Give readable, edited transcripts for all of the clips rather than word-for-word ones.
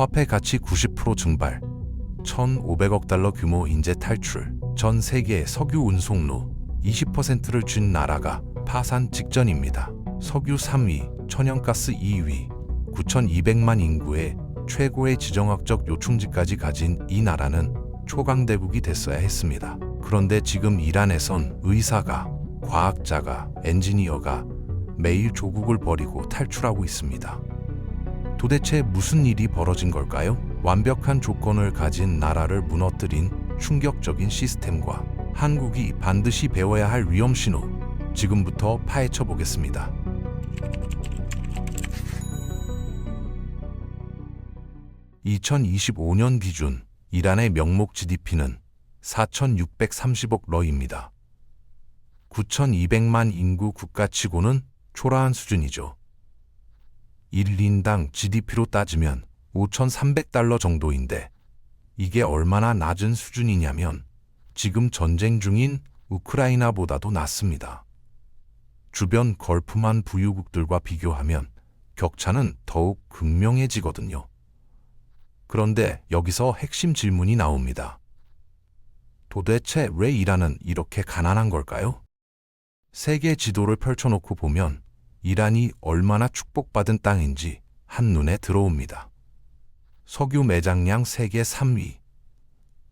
화폐 가치 90% 증발, 1,500억 달러 규모 인재 탈출, 전 세계 석유 운송로 20%를 쥔 나라가 파산 직전입니다. 석유 3위, 천연가스 2위, 9,200만 인구의 최고의 지정학적 요충지까지 가진 이 나라는 초강대국이 됐어야 했습니다. 그런데 지금 이란에선 의사가, 과학자가, 엔지니어가 매일 조국을 버리고 탈출하고 있습니다. 도대체 무슨 일이 벌어진 걸까요? 완벽한 조건을 가진 나라를 무너뜨린 충격적인 시스템과 한국이 반드시 배워야 할 위험 신호, 지금부터 파헤쳐 보겠습니다. (2025년) 기준 이란의 명목 GDP는 4,630억 러입니다. 9,200만 인구 국가치고는 초라한 수준이죠. 1인당 GDP로 따지면 5,300달러 정도인데 이게 얼마나 낮은 수준이냐면 지금 전쟁 중인 우크라이나보다도 낮습니다. 주변 걸프만 부유국들과 비교하면 격차는 더욱 극명해지거든요. 그런데 여기서 핵심 질문이 나옵니다. 도대체 왜 이란은 이렇게 가난한 걸까요? 세계 지도를 펼쳐놓고 보면 이란이 얼마나 축복받은 땅인지 한눈에 들어옵니다. 석유 매장량 세계 3위,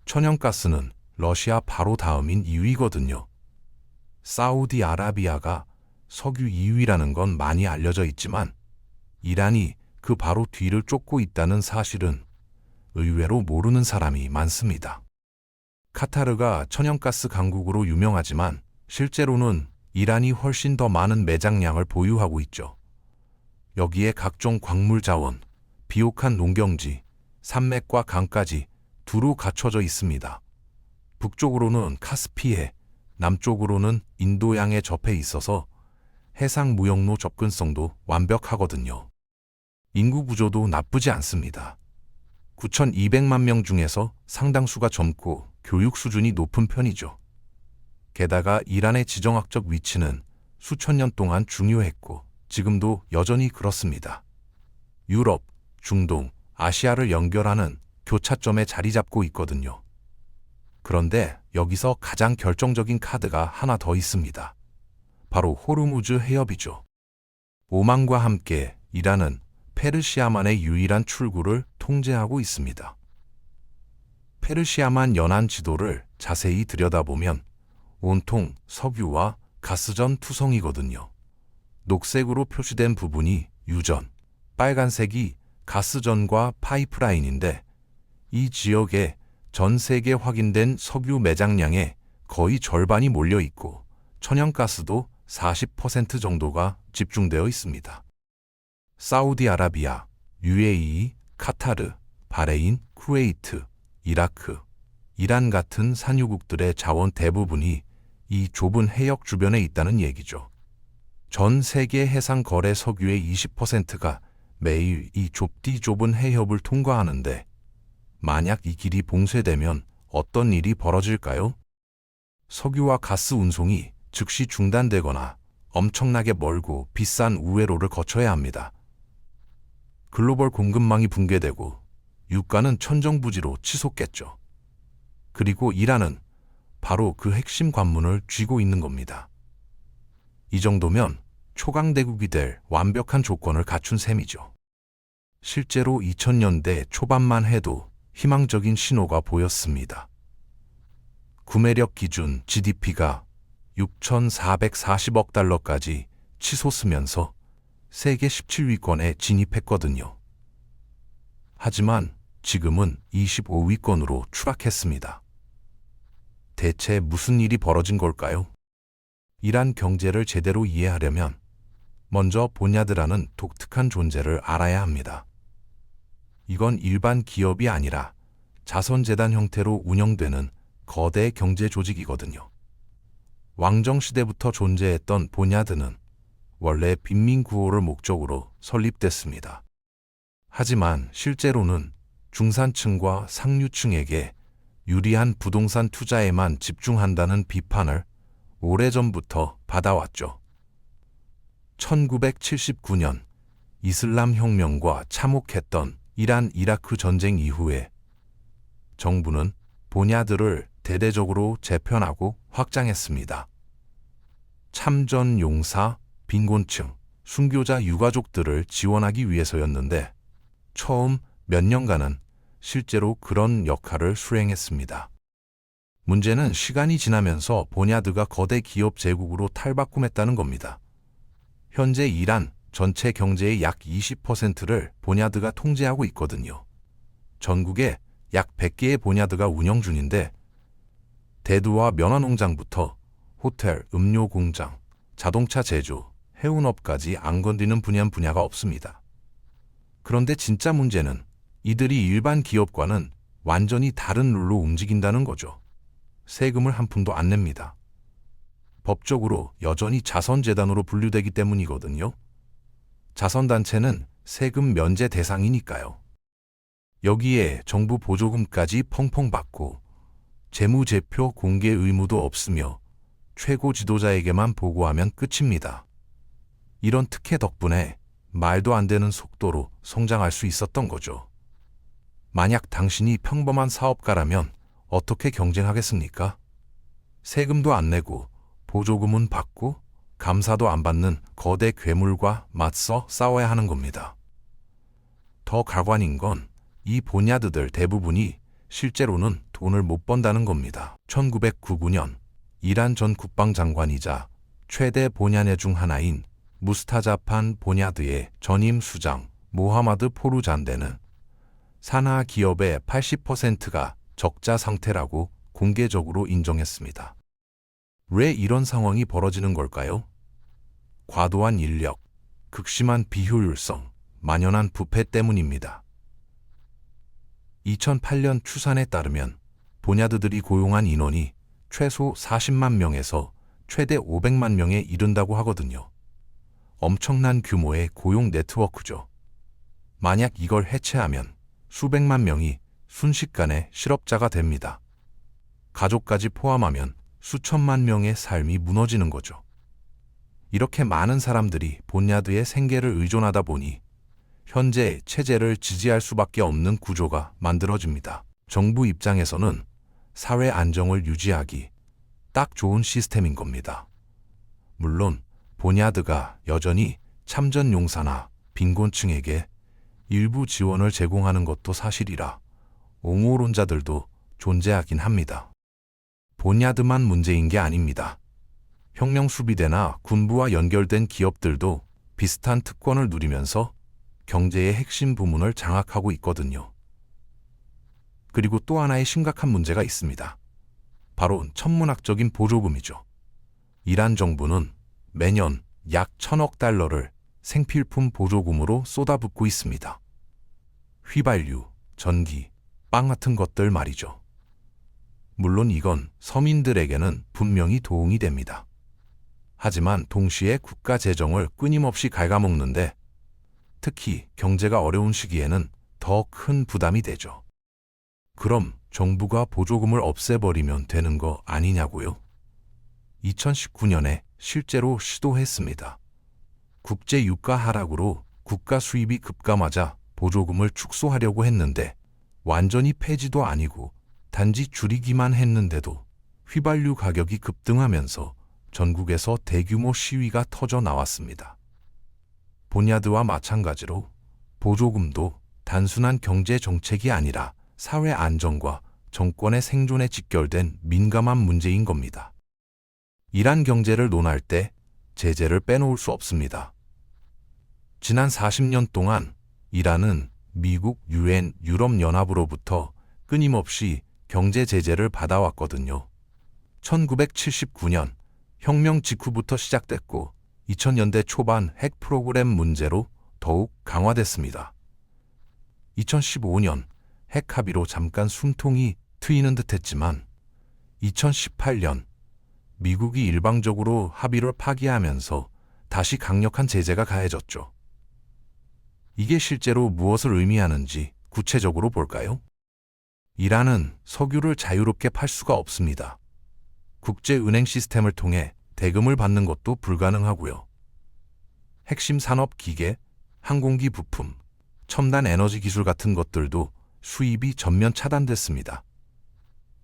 천연가스는 러시아 바로 다음인 2위거든요. 사우디아라비아가 석유 2위라는 건 많이 알려져 있지만 이란이 그 바로 뒤를 쫓고 있다는 사실은 의외로 모르는 사람이 많습니다. 카타르가 천연가스 강국으로 유명하지만 실제로는 이란이 훨씬 더 많은 매장량을 보유하고 있죠. 여기에 각종 광물 자원, 비옥한 농경지, 산맥과 강까지 두루 갖춰져 있습니다. 북쪽으로는 카스피해, 남쪽으로는 인도양에 접해 있어서 해상 무역로 접근성도 완벽하거든요. 인구 구조도 나쁘지 않습니다. 9,200만 명 중에서 상당수가 젊고 교육 수준이 높은 편이죠. 게다가 이란의 지정학적 위치는 수천 년 동안 중요했고 지금도 여전히 그렇습니다. 유럽, 중동, 아시아를 연결하는 교차점에 자리 잡고 있거든요. 그런데 여기서 가장 결정적인 카드가 하나 더 있습니다. 바로 호르무즈 해협이죠. 오만과 함께 이란은 페르시아만의 유일한 출구를 통제하고 있습니다. 페르시아만 연안 지도를 자세히 들여다보면 온통 석유와 가스전 투성이거든요. 녹색으로 표시된 부분이 유전, 빨간색이 가스전과 파이프라인인데 이 지역에 전 세계 확인된 석유 매장량의 거의 절반이 몰려 있고 천연가스도 40% 정도가 집중되어 있습니다. 사우디아라비아, UAE, 카타르, 바레인, 쿠웨이트, 이라크, 이란 같은 산유국들의 자원 대부분이 이 좁은 해역 주변에 있다는 얘기죠. 전 세계 해상 거래 석유의 20%가 매일 이 좁디 좁은 해협을 통과하는데 만약 이 길이 봉쇄되면 어떤 일이 벌어질까요? 석유와 가스 운송이 즉시 중단되거나 엄청나게 멀고 비싼 우회로를 거쳐야 합니다. 글로벌 공급망이 붕괴되고 유가는 천정부지로 치솟겠죠. 그리고 이란은 바로 그 핵심 관문을 쥐고 있는 겁니다. 이 정도면 초강대국이 될 완벽한 조건을 갖춘 셈이죠. 실제로 2000년대 초반만 해도 희망적인 신호가 보였습니다. 구매력 기준 GDP가 6,440억 달러까지 치솟으면서 세계 17위권에 진입했거든요. 하지만 지금은 25위권으로 추락했습니다. 대체 무슨 일이 벌어진 걸까요? 이란 경제를 제대로 이해하려면 먼저 본야드라는 독특한 존재를 알아야 합니다. 이건 일반 기업이 아니라 자선재단 형태로 운영되는 거대 경제 조직이거든요. 왕정시대부터 존재했던 본야드는 원래 빈민구호를 목적으로 설립됐습니다. 하지만 실제로는 중산층과 상류층에게 유리한 부동산 투자에만 집중한다는 비판을 오래전부터 받아왔죠. 1979년 이슬람 혁명과 참혹했던 이란 이라크 전쟁 이후에 정부는 본야드를 대대적으로 재편하고 확장했습니다. 참전 용사, 빈곤층, 순교자 유가족들을 지원하기 위해서였는데 처음 몇 년간은 실제로 그런 역할을 수행했습니다. 문제는 시간이 지나면서 본야드가 거대 기업 제국으로 탈바꿈했다는 겁니다. 현재 이란 전체 경제의 약 20%를 본야드가 통제하고 있거든요. 전국에 약 100개의 본야드가 운영 중인데 대두와 면화농장부터 호텔, 음료 공장, 자동차 제조, 해운업까지 안 건드리는 분야가 없습니다. 그런데 진짜 문제는 이들이 일반 기업과는 완전히 다른 룰로 움직인다는 거죠. 세금을 한 푼도 안 냅니다. 법적으로 여전히 자선재단으로 분류되기 때문이거든요. 자선단체는 세금 면제 대상이니까요. 여기에 정부 보조금까지 펑펑 받고 재무제표 공개 의무도 없으며 최고 지도자에게만 보고하면 끝입니다. 이런 특혜 덕분에 말도 안 되는 속도로 성장할 수 있었던 거죠. 만약 당신이 평범한 사업가라면 어떻게 경쟁하겠습니까? 세금도 안 내고 보조금은 받고 감사도 안 받는 거대 괴물과 맞서 싸워야 하는 겁니다. 더 가관인 건 이 본야드들 대부분이 실제로는 돈을 못 번다는 겁니다. 1999년 이란 전 국방장관이자 최대 본야네 중 하나인 무스타자판 본야드의 전임 수장 모하마드 포루잔데는 산하 기업의 80%가 적자 상태라고 공개적으로 인정했습니다. 왜 이런 상황이 벌어지는 걸까요? 과도한 인력, 극심한 비효율성, 만연한 부패 때문입니다. 2008년 추산에 따르면 본야드들이 고용한 인원이 최소 40만 명에서 최대 500만 명에 이른다고 하거든요. 엄청난 규모의 고용 네트워크죠. 만약 이걸 해체하면 수백만 명이 순식간에 실업자가 됩니다. 가족까지 포함하면 수천만 명의 삶이 무너지는 거죠. 이렇게 많은 사람들이 본야드의 생계를 의존하다 보니 현재 체제를 지지할 수밖에 없는 구조가 만들어집니다. 정부 입장에서는 사회 안정을 유지하기 딱 좋은 시스템인 겁니다. 물론 본야드가 여전히 참전 용사나 빈곤층에게 일부 지원을 제공하는 것도 사실이라 옹호론자들도 존재하긴 합니다. 본야드만 문제인 게 아닙니다. 혁명수비대나 군부와 연결된 기업들도 비슷한 특권을 누리면서 경제의 핵심 부문을 장악하고 있거든요. 그리고 또 하나의 심각한 문제가 있습니다. 바로 천문학적인 보조금이죠. 이란 정부는 매년 약 1,000억 달러를 생필품 보조금으로 쏟아붓고 있습니다. 휘발유, 전기, 빵 같은 것들 말이죠. 물론 이건 서민들에게는 분명히 도움이 됩니다. 하지만 동시에 국가 재정을 끊임없이 갉아먹는데 특히 경제가 어려운 시기에는 더 큰 부담이 되죠. 그럼 정부가 보조금을 없애버리면 되는 거 아니냐고요? 2019년에 실제로 시도했습니다. 국제 유가 하락으로 국가 수입이 급감하자 보조금을 축소하려고 했는데 완전히 폐지도 아니고 단지 줄이기만 했는데도 휘발유 가격이 급등하면서 전국에서 대규모 시위가 터져 나왔습니다. 본야드와 마찬가지로 보조금도 단순한 경제 정책이 아니라 사회 안정과 정권의 생존에 직결된 민감한 문제인 겁니다. 이란 경제를 논할 때 제재를 빼놓을 수 없습니다. 지난 40년 동안 이란은 미국, UN, 유럽연합으로부터 끊임없이 경제 제재를 받아왔거든요. 1979년 혁명 직후부터 시작됐고 2000년대 초반 핵 프로그램 문제로 더욱 강화됐습니다. 2015년 핵 합의로 잠깐 숨통이 트이는 듯했지만 2018년 미국이 일방적으로 합의를 파기하면서 다시 강력한 제재가 가해졌죠. 이게 실제로 무엇을 의미하는지 구체적으로 볼까요? 이란은 석유를 자유롭게 팔 수가 없습니다. 국제은행 시스템을 통해 대금을 받는 것도 불가능하고요. 핵심 산업 기계, 항공기 부품, 첨단 에너지 기술 같은 것들도 수입이 전면 차단됐습니다.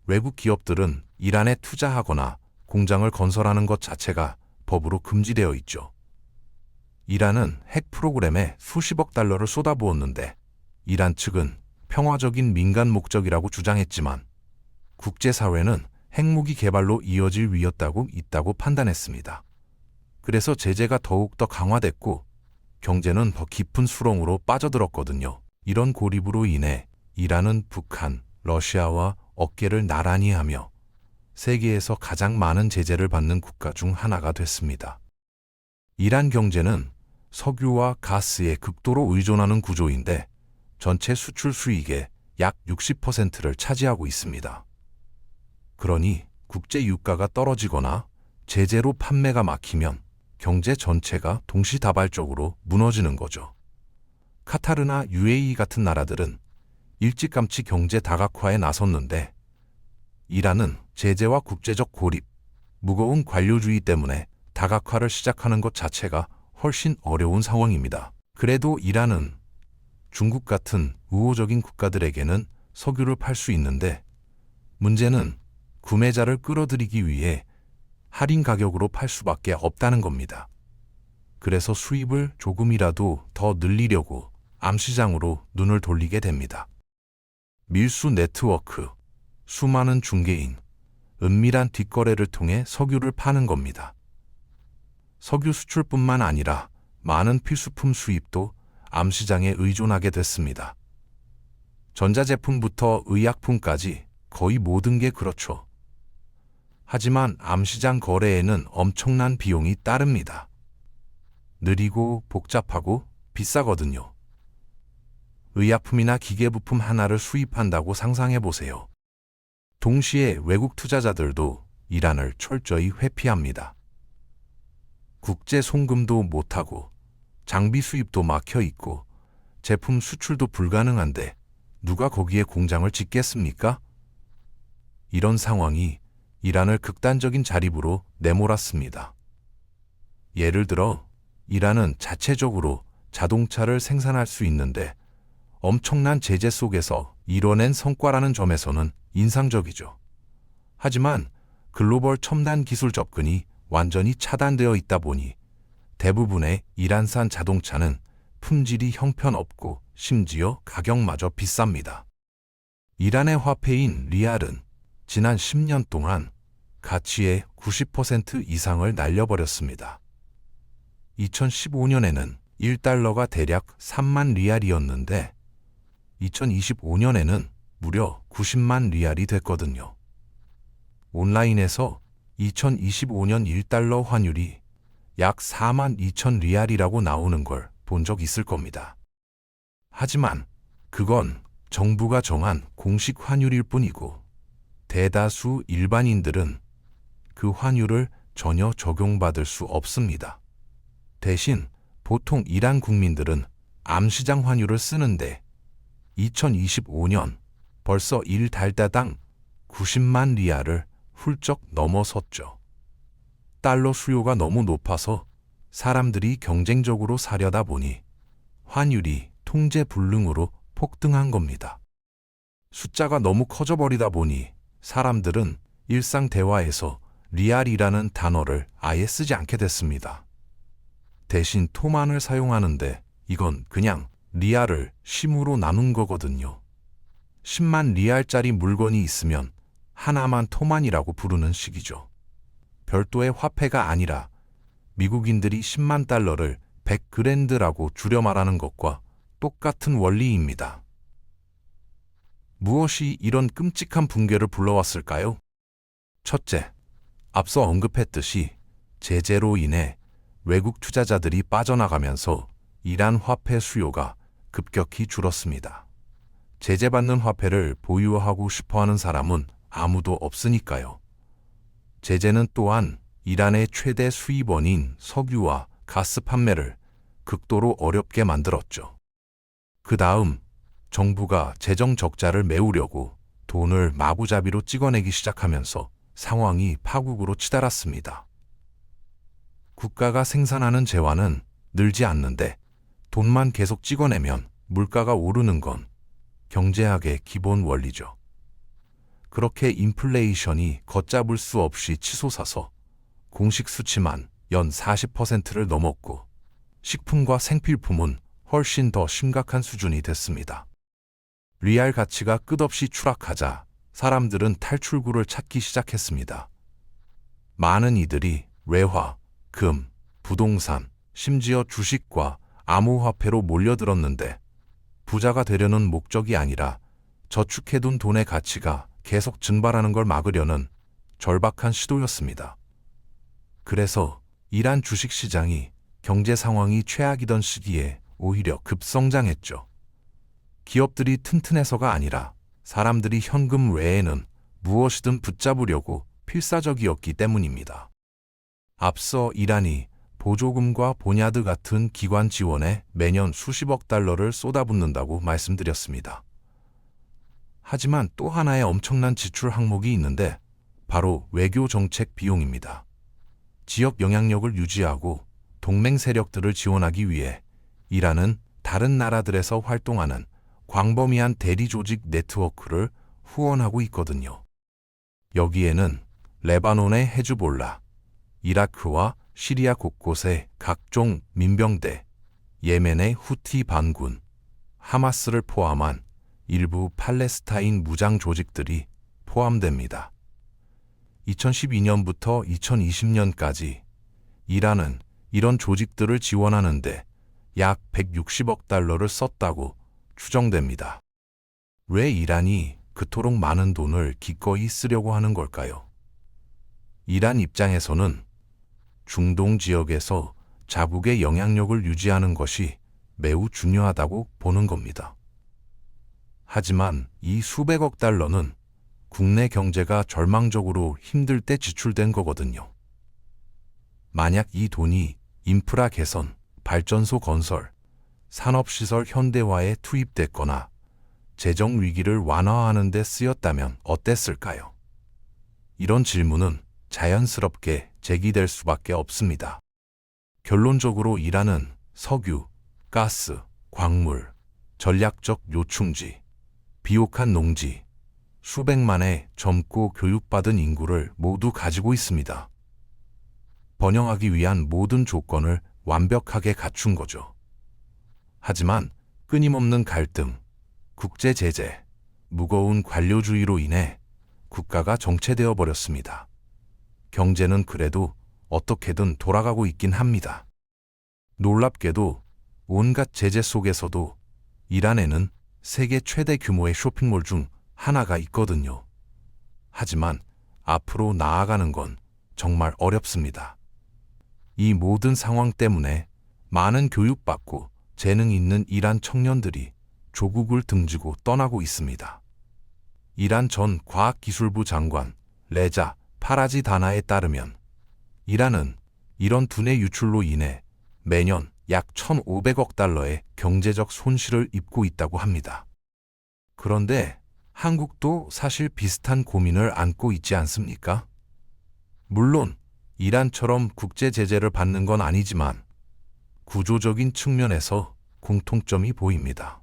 외국 기업들은 이란에 투자하거나 공장을 건설하는 것 자체가 법으로 금지되어 있죠. 이란은 핵 프로그램에 수십억 달러를 쏟아부었는데 이란 측은 평화적인 민간 목적이라고 주장했지만 국제사회는 핵무기 개발로 이어질 위였다고 판단했습니다. 그래서 제재가 더욱더 강화됐고 경제는 더 깊은 수렁으로 빠져들었거든요. 이런 고립으로 인해 이란은 북한, 러시아와 어깨를 나란히 하며 세계에서 가장 많은 제재를 받는 국가 중 하나가 됐습니다. 이란 경제는 석유와 가스에 극도로 의존하는 구조인데 전체 수출 수익의 약 60%를 차지하고 있습니다. 그러니 국제 유가가 떨어지거나 제재로 판매가 막히면 경제 전체가 동시다발적으로 무너지는 거죠. 카타르나 UAE 같은 나라들은 일찌감치 경제 다각화에 나섰는데 이란은 제재와 국제적 고립, 무거운 관료주의 때문에 다각화를 시작하는 것 자체가 훨씬 어려운 상황입니다. 그래도 이란은 중국 같은 우호적인 국가들에게는 석유를 팔 수 있는데 문제는 구매자를 끌어들이기 위해 할인 가격으로 팔 수밖에 없다는 겁니다. 그래서 수입을 조금이라도 더 늘리려고 암시장으로 눈을 돌리게 됩니다. 밀수 네트워크, 수많은 중개인, 은밀한 뒷거래를 통해 석유를 파는 겁니다. 석유 수출뿐만 아니라 많은 필수품 수입도 암시장에 의존하게 됐습니다. 전자제품부터 의약품까지 거의 모든 게 그렇죠. 하지만 암시장 거래에는 엄청난 비용이 따릅니다. 느리고 복잡하고 비싸거든요. 의약품이나 기계부품 하나를 수입한다고 상상해 보세요. 동시에 외국 투자자들도 이란을 철저히 회피합니다. 국제 송금도 못하고 장비 수입도 막혀 있고 제품 수출도 불가능한데 누가 거기에 공장을 짓겠습니까? 이런 상황이 이란을 극단적인 자립으로 내몰았습니다. 예를 들어 이란은 자체적으로 자동차를 생산할 수 있는데 엄청난 제재 속에서 이뤄낸 성과라는 점에서는 인상적이죠. 하지만 글로벌 첨단 기술 접근이 완전히 차단되어 있다 보니 대부분의 이란산 자동차는 품질이 형편없고 심지어 가격마저 비쌉니다. 이란의 화폐인 리알은 지난 10년 동안 가치의 90% 이상을 날려버렸습니다. 2015년에는 1달러가 대략 3만 리알이었는데 2025년에는 무려 90만 리알이 됐거든요. 온라인에서 2025년 1달러 환율이 약 4만 2천 리알이라고 나오는 걸 본 적 있을 겁니다. 하지만 그건 정부가 정한 공식 환율일 뿐이고 대다수 일반인들은 그 환율을 전혀 적용받을 수 없습니다. 대신 보통 이란 국민들은 암시장 환율을 쓰는데 2025년 벌써 1달러당 90만 리알을 훌쩍 넘어섰죠. 달러 수요가 너무 높아서 사람들이 경쟁적으로 사려다 보니 환율이 통제불능으로 폭등한 겁니다. 숫자가 너무 커져버리다 보니 사람들은 일상 대화에서 리알이라는 단어를 아예 쓰지 않게 됐습니다. 대신 토만을 사용하는데 이건 그냥 리알을 10으로 나눈 거거든요. 10만 리알짜리 물건이 있으면 하나만 토만이라고 부르는 식이죠. 별도의 화폐가 아니라 미국인들이 10만 달러를 100그랜드라고 줄여 말하는 것과 똑같은 원리입니다. 무엇이 이런 끔찍한 붕괴를 불러왔을까요? 첫째, 앞서 언급했듯이 제재로 인해 외국 투자자들이 빠져나가면서 이란 화폐 수요가 급격히 줄었습니다. 제재받는 화폐를 보유하고 싶어하는 사람은 아무도 없으니까요. 제재는 또한 이란의 최대 수입원인 석유와 가스 판매를 극도로 어렵게 만들었죠. 그 다음 정부가 재정 적자를 메우려고 돈을 마구잡이로 찍어내기 시작하면서 상황이 파국으로 치달았습니다. 국가가 생산하는 재화는 늘지 않는데 돈만 계속 찍어내면 물가가 오르는 건 경제학의 기본 원리죠. 그렇게 인플레이션이 걷잡을 수 없이 치솟아서 공식 수치만 연 40%를 넘었고 식품과 생필품은 훨씬 더 심각한 수준이 됐습니다. 리알 가치가 끝없이 추락하자 사람들은 탈출구를 찾기 시작했습니다. 많은 이들이 외화, 금, 부동산, 심지어 주식과 암호화폐로 몰려들었는데 부자가 되려는 목적이 아니라 저축해둔 돈의 가치가 계속 증발하는 걸 막으려는 절박한 시도였습니다. 그래서 이란 주식시장이 경제 상황이 최악이던 시기에 오히려 급성장했죠. 기업들이 튼튼해서가 아니라 사람들이 현금 외에는 무엇이든 붙잡으려고 필사적이었기 때문입니다. 앞서 이란이 보조금과 보냐드 같은 기관 지원에 매년 수십억 달러를 쏟아붓는다고 말씀드렸습니다. 하지만 또 하나의 엄청난 지출 항목이 있는데 바로 외교 정책 비용입니다. 지역 영향력을 유지하고 동맹 세력들을 지원하기 위해 이란은 다른 나라들에서 활동하는 광범위한 대리 조직 네트워크를 후원하고 있거든요. 여기에는 레바논의 헤즈볼라, 이라크와 시리아 곳곳의 각종 민병대, 예멘의 후티 반군, 하마스를 포함한 일부 팔레스타인 무장 조직들이 포함됩니다. 2012년부터 2020년까지 이란은 이런 조직들을 지원하는데 약 160억 달러를 썼다고 추정됩니다. 왜 이란이 그토록 많은 돈을 기꺼이 쓰려고 하는 걸까요? 이란 입장에서는 중동 지역에서 자국의 영향력을 유지하는 것이 매우 중요하다고 보는 겁니다. 하지만 이 수백억 달러는 국내 경제가 절망적으로 힘들 때 지출된 거거든요. 만약 이 돈이 인프라 개선, 발전소 건설, 산업시설 현대화에 투입됐거나 재정 위기를 완화하는 데 쓰였다면 어땠을까요? 이런 질문은 자연스럽게 제기될 수밖에 없습니다. 결론적으로 이란은 석유, 가스, 광물, 전략적 요충지, 비옥한 농지, 수백만의 젊고 교육받은 인구를 모두 가지고 있습니다. 번영하기 위한 모든 조건을 완벽하게 갖춘 거죠. 하지만 끊임없는 갈등, 국제 제재, 무거운 관료주의로 인해 국가가 정체되어 버렸습니다. 경제는 그래도 어떻게든 돌아가고 있긴 합니다. 놀랍게도 온갖 제재 속에서도 이란에는 세계 최대 규모의 쇼핑몰 중 하나가 있거든요. 하지만 앞으로 나아가는 건 정말 어렵습니다. 이 모든 상황 때문에 많은 교육받고 재능 있는 이란 청년들이 조국을 등지고 떠나고 있습니다. 이란 전 과학기술부 장관 레자 파라지다나에 따르면 이란은 이런 두뇌 유출로 인해 매년 약 1,500억 달러의 경제적 손실을 입고 있다고 합니다. 그런데 한국도 사실 비슷한 고민을 안고 있지 않습니까? 물론 이란처럼 국제 제재를 받는 건 아니지만 구조적인 측면에서 공통점이 보입니다.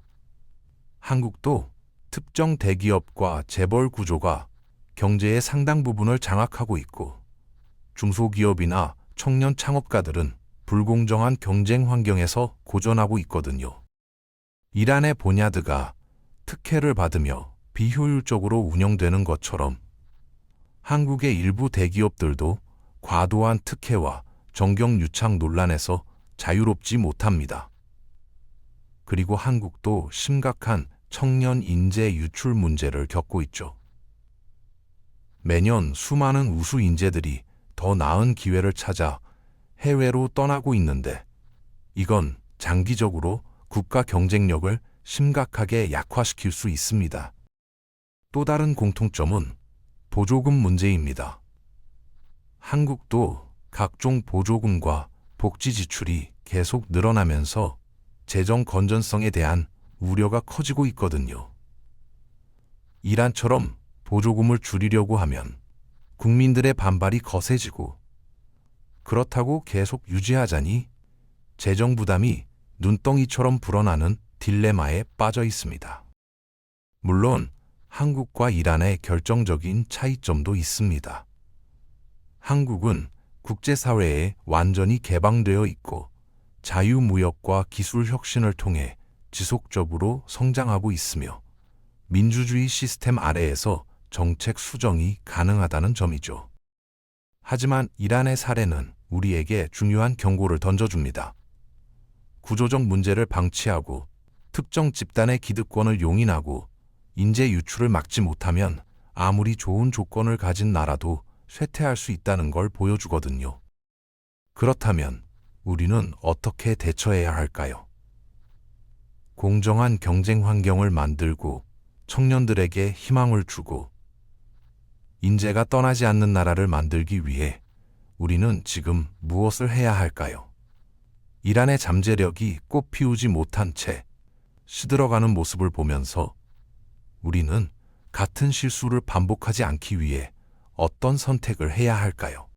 한국도 특정 대기업과 재벌 구조가 경제의 상당 부분을 장악하고 있고 중소기업이나 청년 창업가들은 불공정한 경쟁 환경에서 고전하고 있거든요. 이란의 보냐드가 특혜를 받으며 비효율적으로 운영되는 것처럼 한국의 일부 대기업들도 과도한 특혜와 정경유착 논란에서 자유롭지 못합니다. 그리고 한국도 심각한 청년 인재 유출 문제를 겪고 있죠. 매년 수많은 우수 인재들이 더 나은 기회를 찾아 해외로 떠나고 있는데 이건 장기적으로 국가 경쟁력을 심각하게 약화시킬 수 있습니다. 또 다른 공통점은 보조금 문제입니다. 한국도 각종 보조금과 복지 지출이 계속 늘어나면서 재정 건전성에 대한 우려가 커지고 있거든요. 이란처럼 보조금을 줄이려고 하면 국민들의 반발이 거세지고 그렇다고 계속 유지하자니 재정 부담이 눈덩이처럼 불어나는 딜레마에 빠져 있습니다. 물론 한국과 이란의 결정적인 차이점도 있습니다. 한국은 국제사회에 완전히 개방되어 있고 자유무역과 기술 혁신을 통해 지속적으로 성장하고 있으며 민주주의 시스템 아래에서 정책 수정이 가능하다는 점이죠. 하지만 이란의 사례는 우리에게 중요한 경고를 던져줍니다. 구조적 문제를 방치하고 특정 집단의 기득권을 용인하고 인재 유출을 막지 못하면 아무리 좋은 조건을 가진 나라도 쇠퇴할 수 있다는 걸 보여주거든요. 그렇다면 우리는 어떻게 대처해야 할까요? 공정한 경쟁 환경을 만들고 청년들에게 희망을 주고 인재가 떠나지 않는 나라를 만들기 위해 우리는 지금 무엇을 해야 할까요? 이란의 잠재력이 꽃 피우지 못한 채 시들어가는 모습을 보면서 우리는 같은 실수를 반복하지 않기 위해 어떤 선택을 해야 할까요?